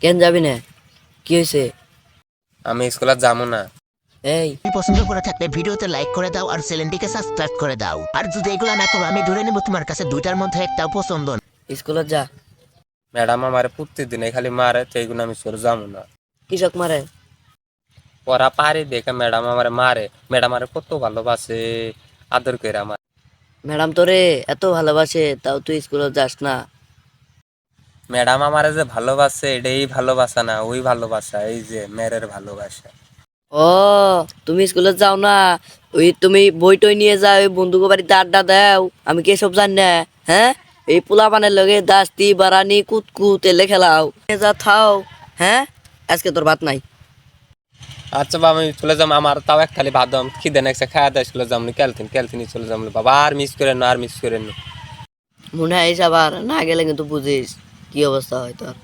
কেন যাবি না? কি হয়েছে? আমি স্কুলে যাবো না। এই তুমি পছন্দ করে থাকলে ভিডিওতে লাইক করে দাও আর চ্যানেলটিকে সাবস্ক্রাইব করে দাও। আর যদি এগুলো না করো আমি ধরে নেব তোমার কাছে দুইটার মধ্যে একটাও পছন্দ না। স্কুলে যা। ম্যাডাম আমারে প্রতিদিন খালি মারে, তো এইগুলো আমি স্কুলে যাবো না। কৃষক মারে। পড়া পারি দেখে ম্যাডাম আমারে মারে। ম্যাডাম আমারে কত ভালোবাসে, আদর করে আমার। ম্যাডাম তোরে এত ভালোবাসে তাও তুই স্কুলে যাস না? ম্যাডাম আমারে যে ভালোবাসে এটাই ভালোবাসা না, ওই ভালোবাসা, এই যে মেয়ের ভালোবাসা। ও, তুমি স্কুলে যাও না? ওই তুমি বই টই নিয়ে যাও, ওই বন্ধুকে বাড়িতে আড্ডা দাও, আমি কি এসব জানি না? হ্যাঁ, এই পোলা পানের লগে দাস্তি বারানি কুতকুত এলে খেলাও যা থাও। হ্যাঁ, আজকে তোর ভাত নাই। আচ্ছা বাবা, আমি চলে যাবো। আমার তাও এক খালি ভাত দাম খিদে নেক্সট খাওয়া দাওয়া স্কুলে যাবো, ক্যালথিন চলে যাবো বাবা। আর মিস করেন না, আর মিস করেন না। মনে হয় আবার না গেলে কিন্তু বুঝিস কি অবস্থা হয় তোর।